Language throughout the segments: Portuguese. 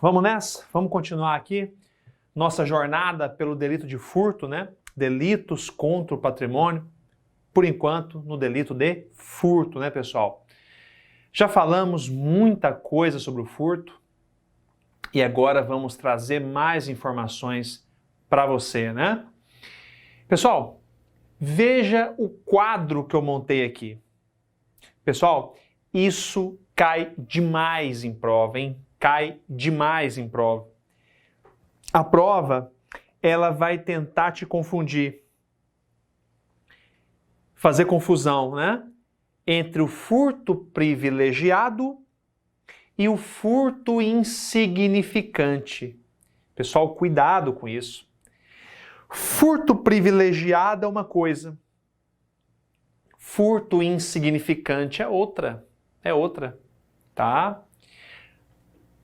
vamos nessa? Vamos continuar aqui nossa jornada pelo delito de furto, né? Delitos contra o patrimônio. Por enquanto, no delito de furto, né, pessoal? Já falamos muita coisa sobre o furto e agora vamos trazer mais informações para você, né? Pessoal, veja o quadro que eu montei aqui. Pessoal, isso cai demais em prova, hein? Cai demais em prova. A prova, ela vai tentar te confundir, fazer confusão, né? Entre o furto privilegiado e o furto insignificante. Pessoal, cuidado com isso. Furto privilegiado é uma coisa. Furto insignificante é outra. É outra, tá?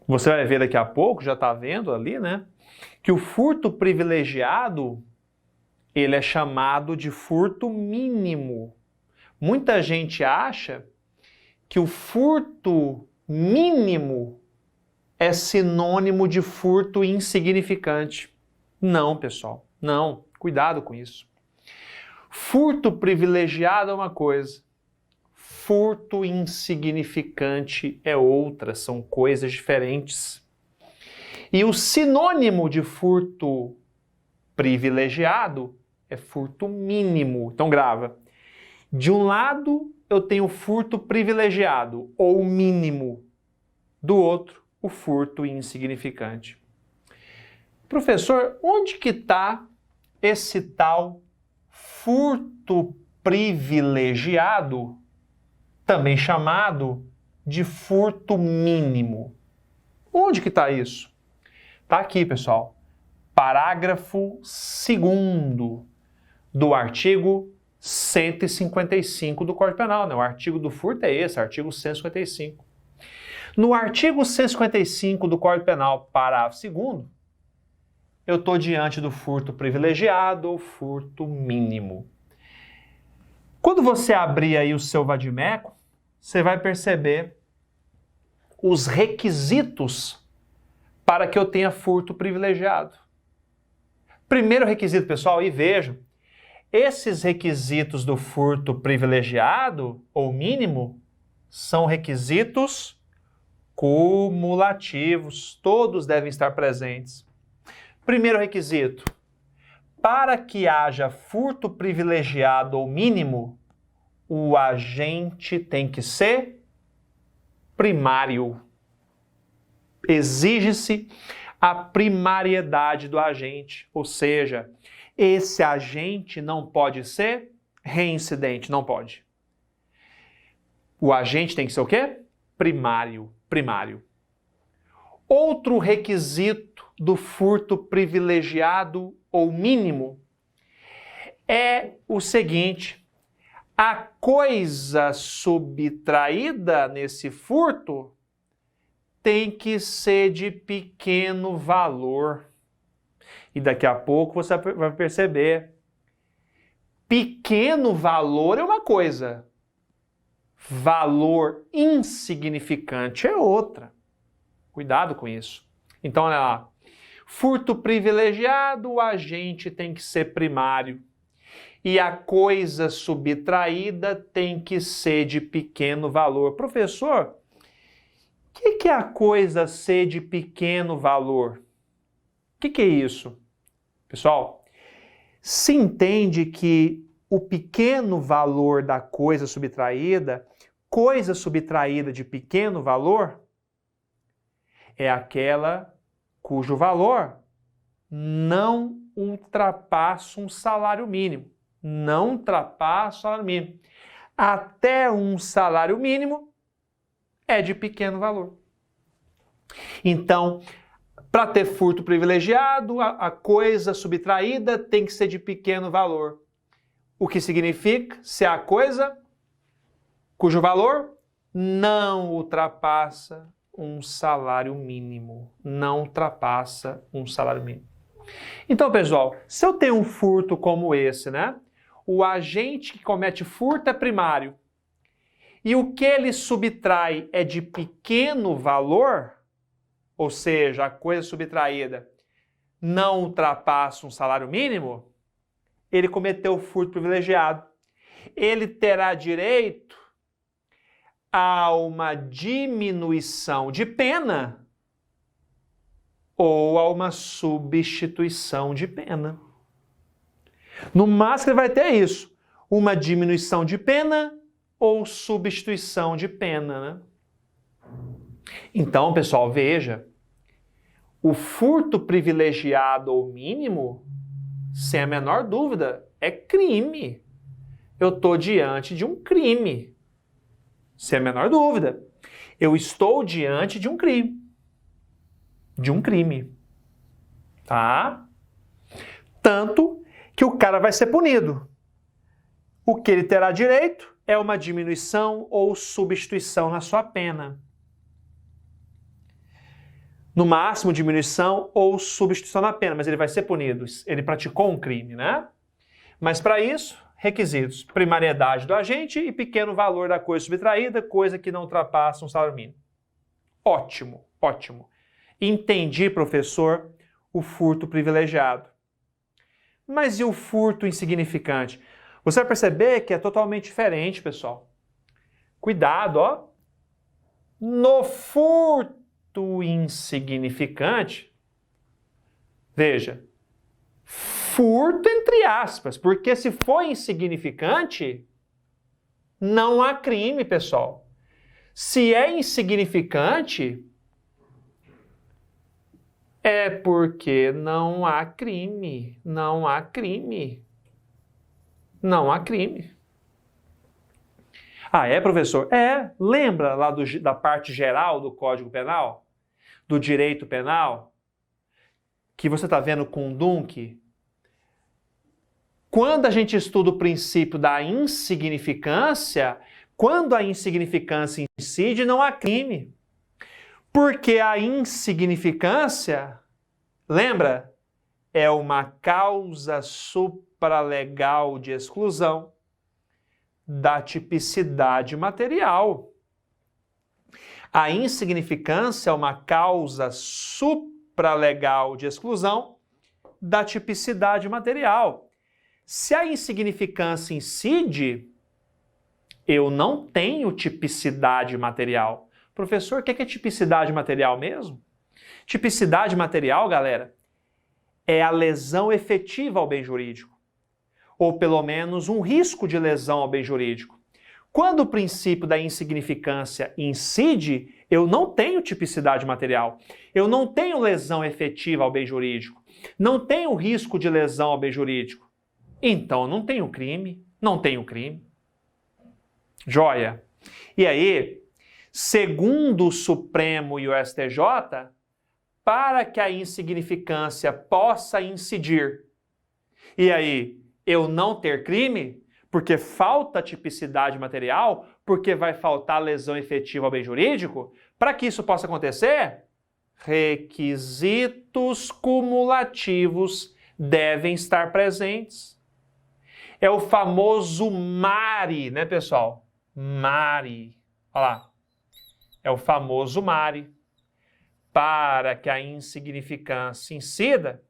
Você vai ver daqui a pouco, já está vendo ali, né? Que o furto privilegiado, ele é chamado de furto mínimo. Muita gente acha que o furto mínimo é sinônimo de furto insignificante. Não, pessoal, não. Cuidado com isso. Furto privilegiado é uma coisa, furto insignificante é outra, são coisas diferentes. E o sinônimo de furto privilegiado é furto mínimo. Então grava. De um lado eu tenho furto privilegiado ou mínimo, do outro o furto insignificante. Professor, onde que está esse tal furto privilegiado, também chamado de furto mínimo? Onde que está isso? Está aqui, pessoal. Parágrafo 2º do artigo 155 do Código Penal, né? O artigo do furto é esse, artigo 155. No artigo 155 do Código Penal, parágrafo 2º, eu estou diante do furto privilegiado ou furto mínimo. Quando você abrir aí o seu vadimeco, você vai perceber os requisitos para que eu tenha furto privilegiado. Primeiro requisito, pessoal, e vejam, esses requisitos do furto privilegiado ou mínimo são requisitos cumulativos, todos devem estar presentes. Primeiro requisito, para que haja furto privilegiado ou mínimo, o agente tem que ser primário. Exige-se a primariedade do agente, ou seja, esse agente não pode ser reincidente, não pode. O agente tem que ser o quê? Primário. Outro requisito do furto privilegiado ou mínimo é o seguinte: a coisa subtraída nesse furto tem que ser de pequeno valor. E daqui a pouco você vai perceber, pequeno valor é uma coisa, valor insignificante é outra. Cuidado com isso. Então, olha lá. Furto privilegiado, o agente tem que ser primário. E a coisa subtraída tem que ser de pequeno valor. Professor, o que é a coisa ser de pequeno valor? O que é isso? Pessoal, se entende que o pequeno valor da coisa subtraída de pequeno valor, é aquela cujo valor não ultrapassa um salário mínimo. Não ultrapassa o salário mínimo. Até um salário mínimo é de pequeno valor. Então, para ter furto privilegiado, a coisa subtraída tem que ser de pequeno valor. O que significa ser a coisa cujo valor não ultrapassa um salário mínimo. Não ultrapassa um salário mínimo. Então, pessoal, se eu tenho um furto como esse, né? O agente que comete furto é primário. E o que ele subtrai é de pequeno valor, ou seja, a coisa subtraída, não ultrapassa um salário mínimo, ele cometeu furto privilegiado. Ele terá direito a uma diminuição de pena ou a uma substituição de pena. No máximo ele vai ter isso, uma diminuição de pena ou substituição de pena, né? Então, pessoal, veja, o furto privilegiado ou mínimo, sem a menor dúvida, é crime. Eu estou diante de um crime. Sem a menor dúvida. Eu estou diante de um crime. De um crime. Tá? Tanto que o cara vai ser punido. O que ele terá direito é uma diminuição ou substituição na sua pena. No máximo, diminuição ou substituição na pena, mas ele vai ser punido. Ele praticou um crime, né? Mas para isso, requisitos: primariedade do agente e pequeno valor da coisa subtraída, coisa que não ultrapassa um salário mínimo. Ótimo, ótimo. Entendi, professor, o furto privilegiado. Mas e o furto insignificante? Você vai perceber que é totalmente diferente, pessoal. Cuidado, ó. No furto insignificante, veja, furto entre aspas, porque se for insignificante, não há crime, pessoal. Se é insignificante, é porque não há crime, não há crime, não há crime. Ah, é, professor? É. Lembra lá da parte geral do Código Penal? Do direito penal? Que você está vendo com o Dunc? Quando a gente estuda o princípio da insignificância, quando a insignificância incide, não há crime. Porque a insignificância, lembra? É uma causa supralegal de exclusão da tipicidade material. A insignificância é uma causa supralegal de exclusão da tipicidade material. Se a insignificância incide, eu não tenho tipicidade material. Professor, o que é tipicidade material mesmo? Tipicidade material, galera, é a lesão efetiva ao bem jurídico, ou pelo menos um risco de lesão ao bem jurídico. Quando o princípio da insignificância incide, eu não tenho tipicidade material, eu não tenho lesão efetiva ao bem jurídico, não tenho risco de lesão ao bem jurídico. Então, não tenho crime, não tenho crime. Joia? E aí, segundo o Supremo e o STJ, para que a insignificância possa incidir, e aí, eu não ter crime, porque falta tipicidade material, porque vai faltar lesão efetiva ao bem jurídico, para que isso possa acontecer, requisitos cumulativos devem estar presentes. É o famoso MARE, né, pessoal? MARE. Olha lá. É o famoso MARE. Para que a insignificância incida,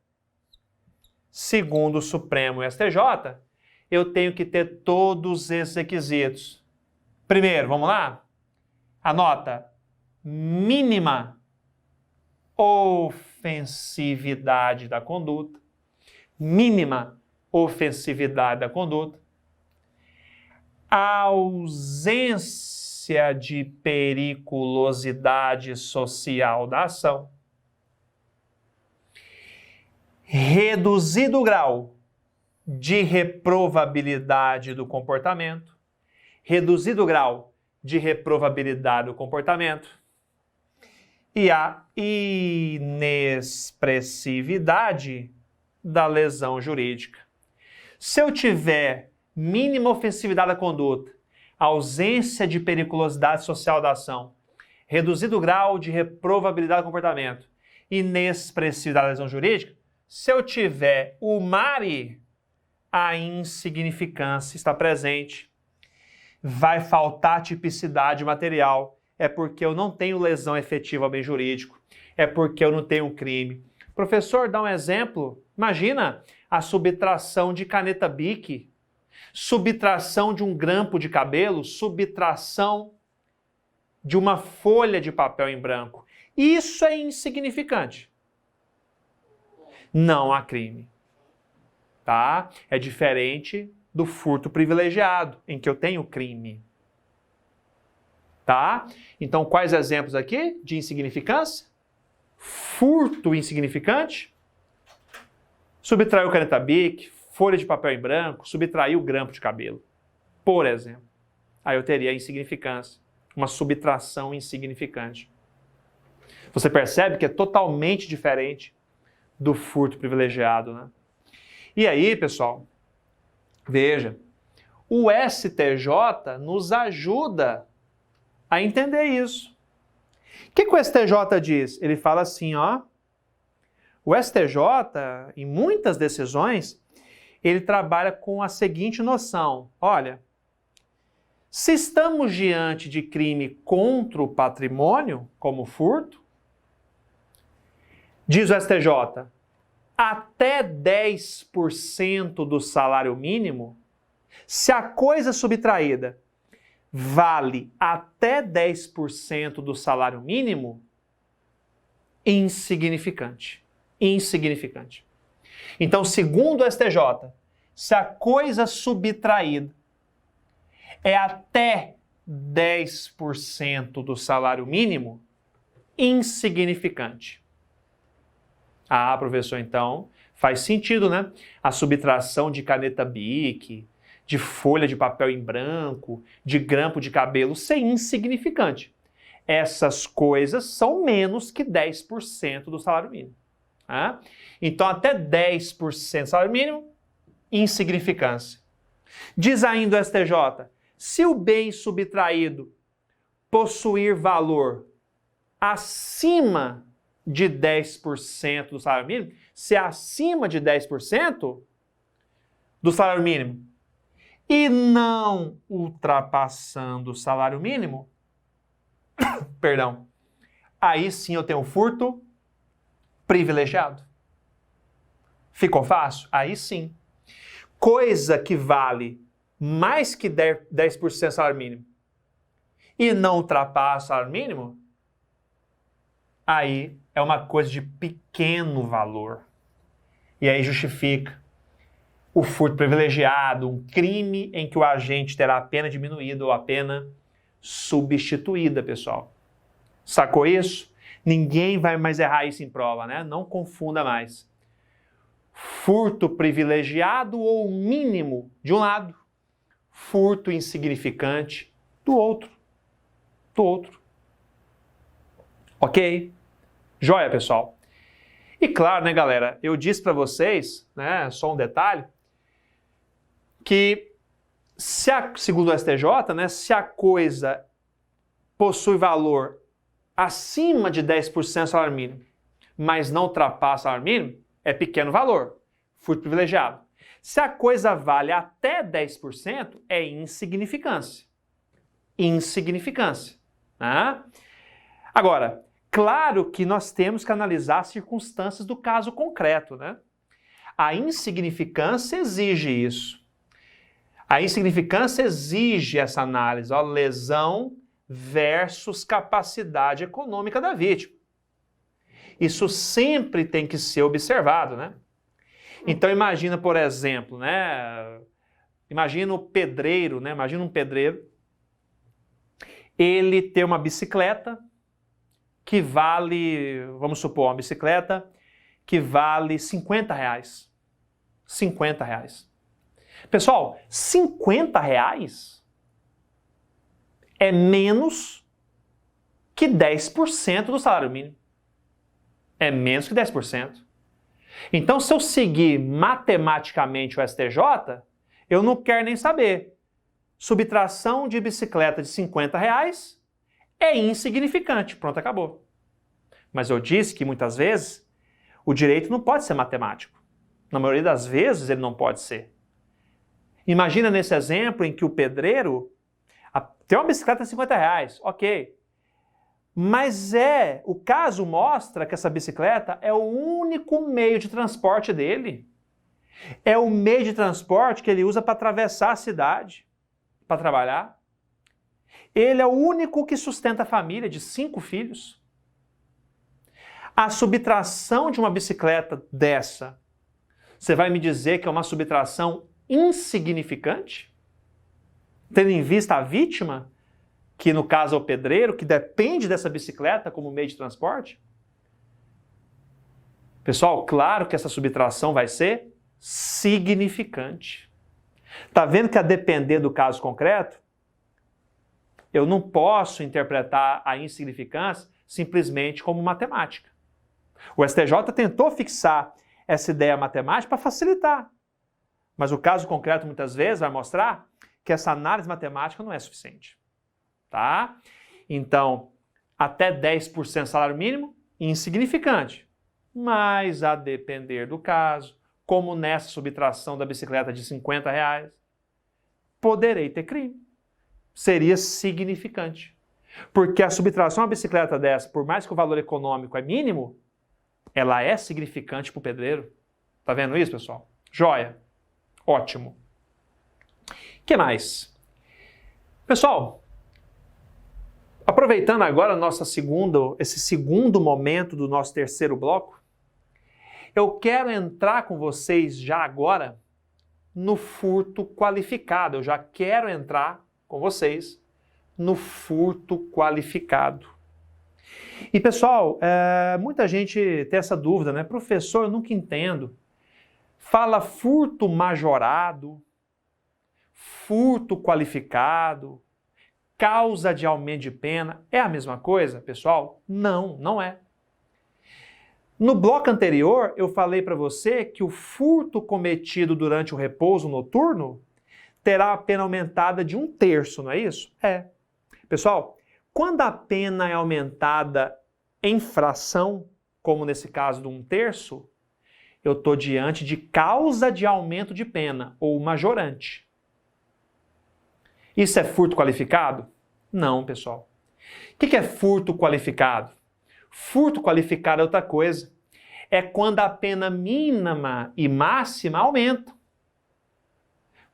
segundo o Supremo e o STJ, eu tenho que ter todos esses requisitos. Primeiro, vamos lá? Anota. Mínima ofensividade da conduta. Mínima ofensividade da conduta. Ausência de periculosidade social da ação. Reduzido grau de reprovabilidade do comportamento, reduzido grau de reprovabilidade do comportamento e a inexpressividade da lesão jurídica. Se eu tiver mínima ofensividade da conduta, ausência de periculosidade social da ação, reduzido grau de reprovabilidade do comportamento, inexpressividade da lesão jurídica, se eu tiver o MARE, a insignificância está presente, vai faltar tipicidade material é porque eu não tenho lesão efetiva ao bem jurídico, é porque eu não tenho crime. Professor, dá um exemplo. Imagina a subtração de caneta Bic, subtração de um grampo de cabelo, subtração de uma folha de papel em branco. Isso é insignificante. Não há crime. Tá? É diferente do furto privilegiado, em que eu tenho crime. Tá? Então, quais exemplos aqui de insignificância? Furto insignificante, subtraiu caneta Bic, folha de papel em branco, subtraiu grampo de cabelo, por exemplo. Aí eu teria insignificância, uma subtração insignificante. Você percebe que é totalmente diferente do furto privilegiado, né? E aí, pessoal, veja, o STJ nos ajuda a entender isso. O que o STJ diz? Ele fala assim, ó, o STJ, em muitas decisões, ele trabalha com a seguinte noção, olha, se estamos diante de crime contra o patrimônio, como furto, diz o STJ, até 10% do salário mínimo, se a coisa subtraída vale até 10% do salário mínimo, insignificante. Insignificante. Então, segundo o STJ, se a coisa subtraída é até 10% do salário mínimo, insignificante. Ah, professor, então faz sentido, né? A subtração de caneta Bic, de folha de papel em branco, de grampo de cabelo ser insignificante. Essas coisas são menos que 10% do salário mínimo. Tá? Então, até 10% do salário mínimo, insignificância. Diz ainda o STJ, se o bem subtraído possuir valor acima de 10% do salário mínimo, se é acima de 10% do salário mínimo, e não ultrapassando o salário mínimo, perdão, aí sim eu tenho o furto privilegiado. Ficou fácil? Aí sim. Coisa que vale mais que 10% do salário mínimo e não ultrapassa o salário mínimo, aí é uma coisa de pequeno valor. E aí justifica o furto privilegiado, um crime em que o agente terá a pena diminuída ou a pena substituída, pessoal. Sacou isso? Ninguém vai mais errar isso em prova, né? Não confunda mais. Furto privilegiado ou mínimo de um lado, furto insignificante do outro. Do outro. Ok? Joia, pessoal? E claro, né, galera? Eu disse para vocês, né, só um detalhe, que segundo o STJ, né, se a coisa possui valor acima de 10% do salário mínimo, mas não ultrapassa o salário mínimo, é pequeno valor, furto privilegiado. Se a coisa vale até 10%, é insignificância. Insignificância. Né? Agora, claro que nós temos que analisar as circunstâncias do caso concreto, né? A insignificância exige isso. A insignificância exige essa análise, ó, lesão versus capacidade econômica da vítima. Isso sempre tem que ser observado, né? Então imagina, por exemplo, né? Imagina o pedreiro, né? Imagina um pedreiro, ele tem uma bicicleta que vale, vamos supor, uma bicicleta que vale R$50. R$50. Pessoal, R$50 é menos que 10% do salário mínimo. É menos que 10%. Então, se eu seguir matematicamente o STJ, eu não quero nem saber. Subtração de bicicleta de R$50 é insignificante. Pronto, acabou. Mas eu disse que muitas vezes o direito não pode ser matemático. Na maioria das vezes ele não pode ser. Imagina nesse exemplo em que o pedreiro tem uma bicicleta de R$50, ok. Mas o caso mostra que essa bicicleta é o único meio de transporte dele. É o meio de transporte que ele usa para atravessar a cidade, para trabalhar. Ele é o único que sustenta a família de 5 filhos. A subtração de uma bicicleta dessa, você vai me dizer que é uma subtração insignificante? Tendo em vista a vítima, que no caso é o pedreiro, que depende dessa bicicleta como meio de transporte? Pessoal, claro que essa subtração vai ser significante. Tá vendo que a depender do caso concreto, eu não posso interpretar a insignificância simplesmente como matemática. O STJ tentou fixar essa ideia matemática para facilitar, mas o caso concreto muitas vezes vai mostrar que essa análise matemática não é suficiente. Tá? Então, até 10% salário mínimo, insignificante. Mas a depender do caso, como nessa subtração da bicicleta de R$50, poderei ter crime. Seria significante. Porque a subtração da bicicleta dessa, por mais que o valor econômico é mínimo, ela é significante para o pedreiro. Tá vendo isso, pessoal? Joia. Ótimo. O que mais? Pessoal, aproveitando agora esse segundo momento do nosso terceiro bloco, eu quero entrar com vocês já agora no furto qualificado. Eu já quero entrar com vocês no furto qualificado. E pessoal, muita gente tem essa dúvida, né? Professor, eu nunca entendo. Fala furto majorado, furto qualificado, causa de aumento de pena. É a mesma coisa, pessoal? Não, não é. No bloco anterior, eu falei para você que o furto cometido durante o repouso noturno terá a pena aumentada de 1/3, não é isso? É. Pessoal, quando a pena é aumentada em fração, como nesse caso de 1/3, eu estou diante de causa de aumento de pena, ou majorante. Isso é furto qualificado? Não, pessoal. O que é furto qualificado? Furto qualificado é outra coisa. É quando a pena mínima e máxima aumentam.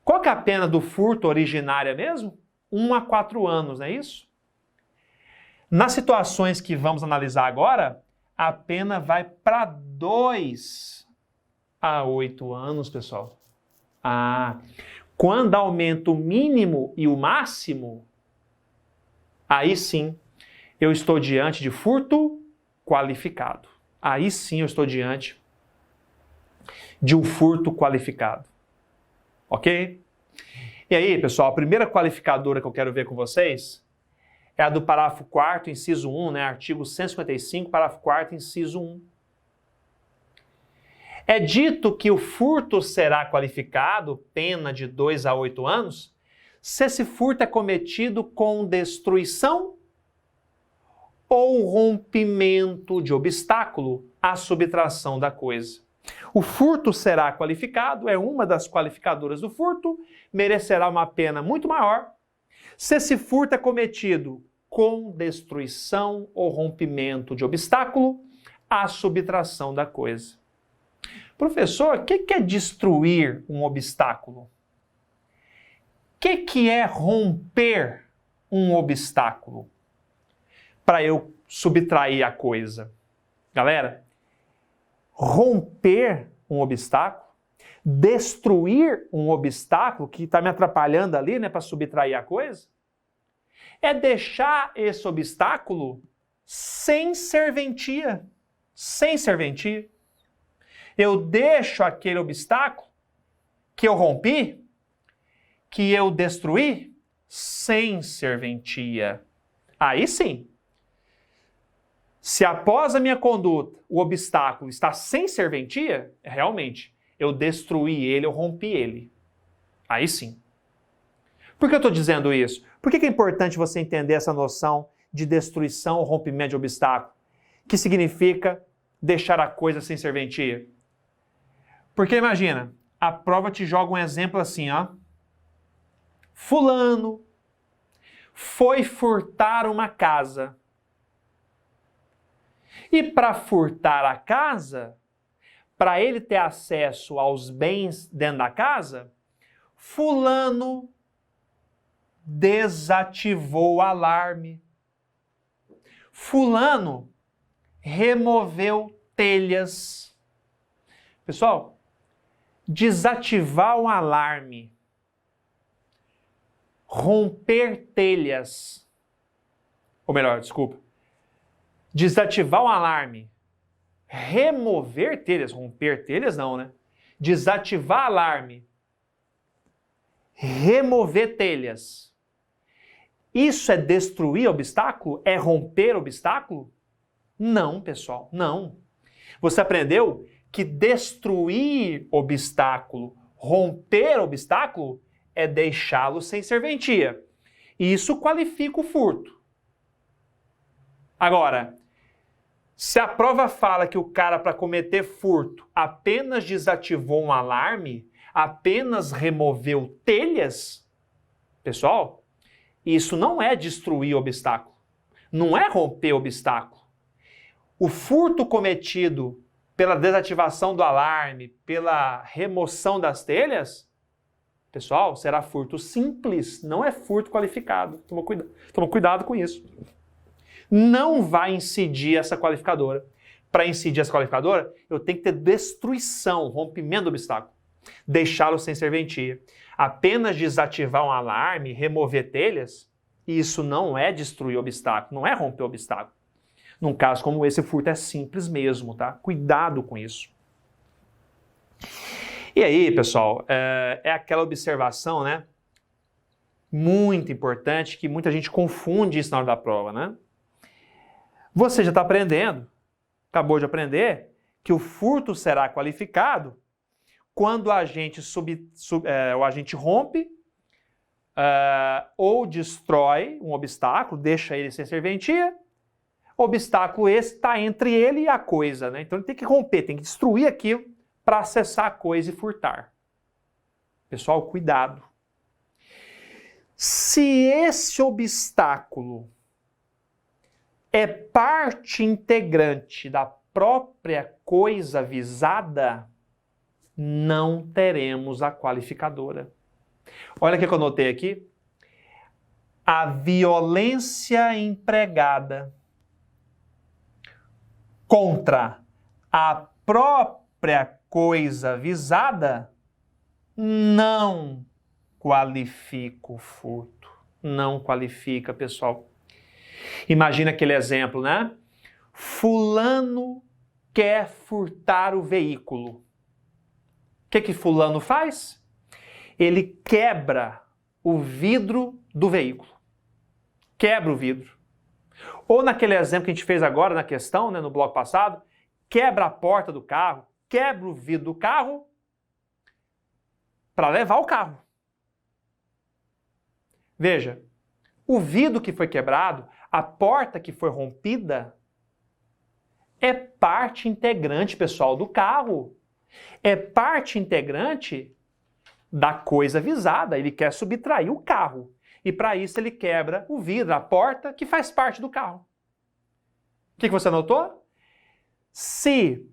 Qual que é a pena do furto originária mesmo? 1 a 4 anos, não é isso? Nas situações que vamos analisar agora, a pena vai para 2 a 8 anos, pessoal. Quando aumenta o mínimo e o máximo, aí sim eu estou diante de furto qualificado. Aí sim eu estou diante de um furto qualificado. Ok? E aí, pessoal, a primeira qualificadora que eu quero ver com vocês é a do parágrafo 4º, inciso 1, né? Artigo 155, parágrafo 4º, inciso 1. É dito que o furto será qualificado, pena de 2 a 8 anos, se esse furto é cometido com destruição ou rompimento de obstáculo à subtração da coisa. O furto será qualificado, é uma das qualificadoras do furto, merecerá uma pena muito maior se esse furto é cometido com destruição ou rompimento de obstáculo à subtração da coisa. Professor, o que é destruir um obstáculo? O que é romper um obstáculo para eu subtrair a coisa? Galera, romper um obstáculo, destruir um obstáculo que está me atrapalhando ali, né, para subtrair a coisa, é deixar esse obstáculo sem serventia. Sem serventia. Eu deixo aquele obstáculo que eu rompi, que eu destruí, sem serventia. Aí sim. Se após a minha conduta o obstáculo está sem serventia, realmente, eu destruí ele, eu rompi ele. Aí sim. Por que eu estou dizendo isso? Por que é importante você entender essa noção de destruição ou rompimento de obstáculo? Que significa deixar a coisa sem serventia? Porque imagina, a prova te joga um exemplo assim, ó. Fulano foi furtar uma casa. E para furtar a casa, para ele ter acesso aos bens dentro da casa, fulano desativou o alarme. Fulano removeu telhas. Pessoal, desativar um alarme, romper telhas, ou melhor, desculpa, desativar um alarme, remover telhas, romper telhas não, né? Desativar alarme, remover telhas. Isso é destruir obstáculo? É romper obstáculo? Não, pessoal, não. Você aprendeu que destruir obstáculo, romper obstáculo, é deixá-lo sem serventia. Isso qualifica o furto. Agora, se a prova fala que o cara, para cometer furto, apenas desativou um alarme, apenas removeu telhas, pessoal, isso não é destruir obstáculo, não é romper obstáculo. O furto cometido pela desativação do alarme, pela remoção das telhas, pessoal, será furto simples, não é furto qualificado. Toma cuidado com isso. Não vai incidir essa qualificadora. Para incidir essa qualificadora, eu tenho que ter destruição, rompimento do obstáculo. Deixá-lo sem serventia. Apenas desativar um alarme, remover telhas, isso não é destruir obstáculo, não é romper obstáculo. Num caso como esse, o furto é simples mesmo, tá? Cuidado com isso. E aí, pessoal, é aquela observação, né? Muito importante, que muita gente confunde isso na hora da prova, né? Você já está aprendendo, acabou de aprender, que o furto será qualificado quando o agente rompe ou destrói um obstáculo, deixa ele sem serventia. Obstáculo esse está entre ele e a coisa, né? Então ele tem que romper, tem que destruir aquilo para acessar a coisa e furtar. Pessoal, cuidado. Se esse obstáculo é parte integrante da própria coisa visada, não teremos a qualificadora. Olha o que eu anotei aqui. A violência empregada contra a própria coisa visada não qualifica o furto. Não qualifica, pessoal. Imagina aquele exemplo, né? Fulano quer furtar o veículo. O que fulano faz? Ele quebra o vidro do veículo. Quebra o vidro. Ou naquele exemplo que a gente fez agora na questão, né, no bloco passado, quebra a porta do carro, quebra o vidro do carro para levar o carro. Veja, o vidro que foi quebrado, a porta que foi rompida, é parte integrante, pessoal, do carro. É parte integrante da coisa visada. Ele quer subtrair o carro. E para isso ele quebra o vidro, a porta, que faz parte do carro. O que você notou? Se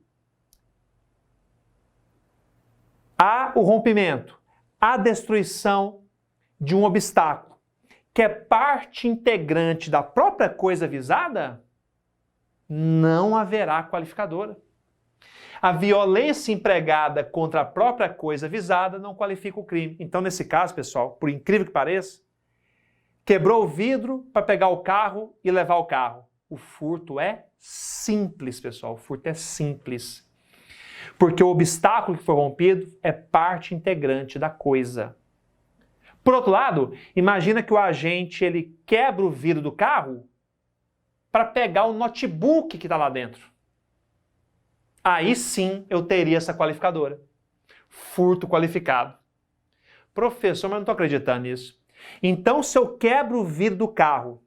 há o rompimento, a destruição de um obstáculo, que é parte integrante da própria coisa visada, não haverá qualificadora. A violência empregada contra a própria coisa visada não qualifica o crime. Então, nesse caso, pessoal, por incrível que pareça, quebrou o vidro para pegar o carro e levar o carro. O furto é simples, pessoal. O furto é simples. Porque o obstáculo que foi rompido é parte integrante da coisa. Por outro lado, imagina que o agente ele quebra o vidro do carro para pegar o notebook que está lá dentro. Aí sim eu teria essa qualificadora. Furto qualificado. Professor, mas eu não estou acreditando nisso. Então, se eu quebro o vidro do carro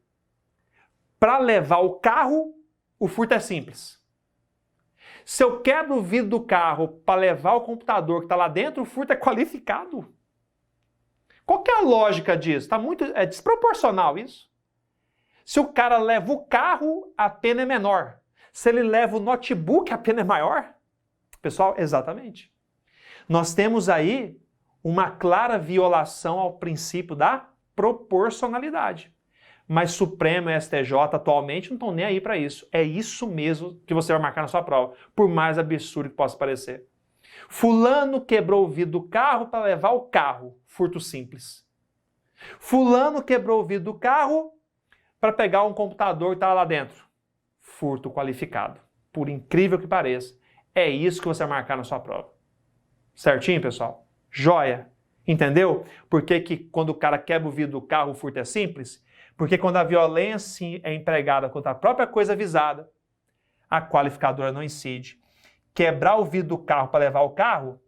para levar o carro, o furto é simples. Se eu quebro o vidro do carro para levar o computador que está lá dentro, o furto é qualificado. Qual que é a lógica disso? É desproporcional isso. Se o cara leva o carro, a pena é menor. Se ele leva o notebook, a pena é maior? Pessoal, exatamente. Nós temos aí uma clara violação ao princípio da proporcionalidade. Mas Supremo e STJ atualmente não estão nem aí para isso. É isso mesmo que você vai marcar na sua prova, por mais absurdo que possa parecer. Fulano quebrou o vidro do carro para levar o carro, furto simples. Fulano quebrou o vidro do carro para pegar um computador que estava lá dentro, furto qualificado. Por incrível que pareça, é isso que você vai marcar na sua prova. Certinho, pessoal? Joia! Entendeu? Por que quando o cara quebra o vidro do carro, o furto é simples? Porque quando a violência é empregada contra a própria coisa visada, a qualificadora não incide. Quebrar o vidro do carro para levar o carro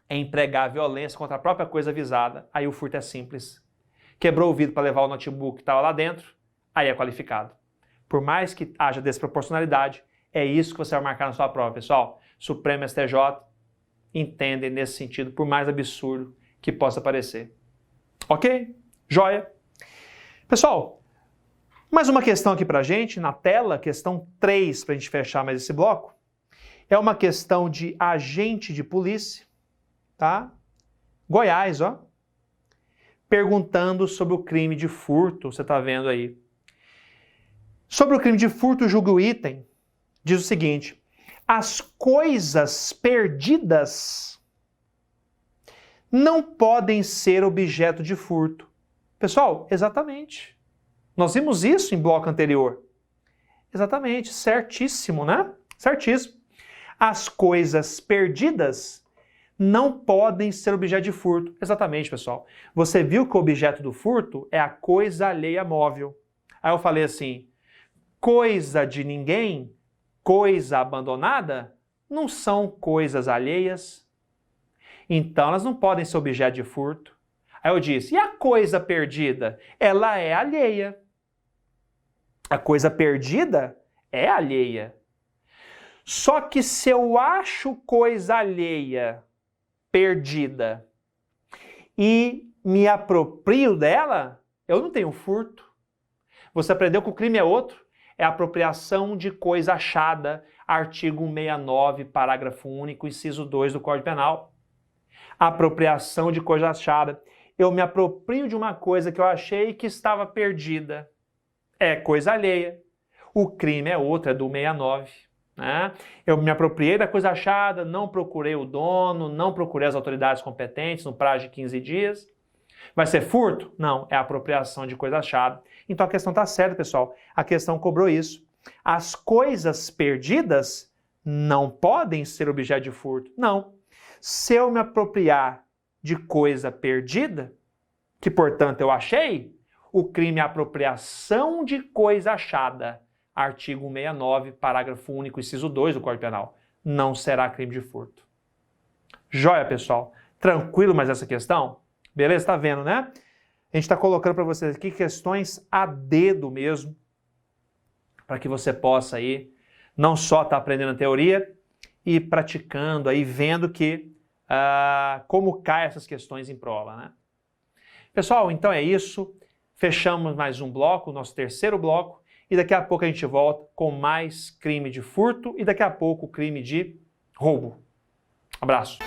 é empregar a violência contra a própria coisa visada, aí o furto é simples. Quebrou o vidro para levar o notebook que estava lá dentro, aí é qualificado. Por mais que haja desproporcionalidade, é isso que você vai marcar na sua prova, pessoal. Supremo e STJ entendem nesse sentido, por mais absurdo que possa parecer. Ok? Joia? Pessoal, mais uma questão aqui pra gente, na tela, questão 3, pra gente fechar mais esse bloco. É uma questão de agente de polícia, tá? Goiás, ó. Perguntando sobre o crime de furto, você tá vendo aí. Sobre o crime de furto, julgue o item, diz o seguinte: as coisas perdidas não podem ser objeto de furto. Pessoal, exatamente. Nós vimos isso em bloco anterior. Exatamente, certíssimo, né? Certíssimo. As coisas perdidas não podem ser objeto de furto. Exatamente, pessoal. Você viu que o objeto do furto é a coisa alheia móvel. Aí eu falei assim, coisa de ninguém, coisa abandonada, não são coisas alheias. Então elas não podem ser objeto de furto. Aí eu disse, e a coisa perdida? Ela é alheia. A coisa perdida é alheia. Só que se eu acho coisa alheia perdida e me aproprio dela, eu não tenho furto. Você aprendeu que o crime é outro? É apropriação de coisa achada, artigo 169, parágrafo único, inciso 2 do Código Penal. Apropriação de coisa achada. Eu me aproprio de uma coisa que eu achei que estava perdida. É coisa alheia. O crime é outro, é do 69. Né? Eu me apropriei da coisa achada, não procurei o dono, não procurei as autoridades competentes no prazo de 15 dias. Vai ser furto? Não, é apropriação de coisa achada. Então a questão está certa, pessoal. A questão cobrou isso. As coisas perdidas não podem ser objeto de furto. Não. Se eu me apropriar de coisa perdida, que portanto eu achei, o crime é apropriação de coisa achada. Artigo 169, parágrafo único, inciso 2 do Código Penal. Não será crime de furto. Joia, pessoal? Tranquilo mais essa questão? Beleza? Tá vendo, né? A gente está colocando para vocês aqui questões a dedo mesmo, para que você possa aí não só estar aprendendo a teoria e praticando aí, vendo que como caem essas questões em prova, né? Pessoal, então é isso. Fechamos mais um bloco, o nosso terceiro bloco, e daqui a pouco a gente volta com mais crime de furto e daqui a pouco crime de roubo. Abraço!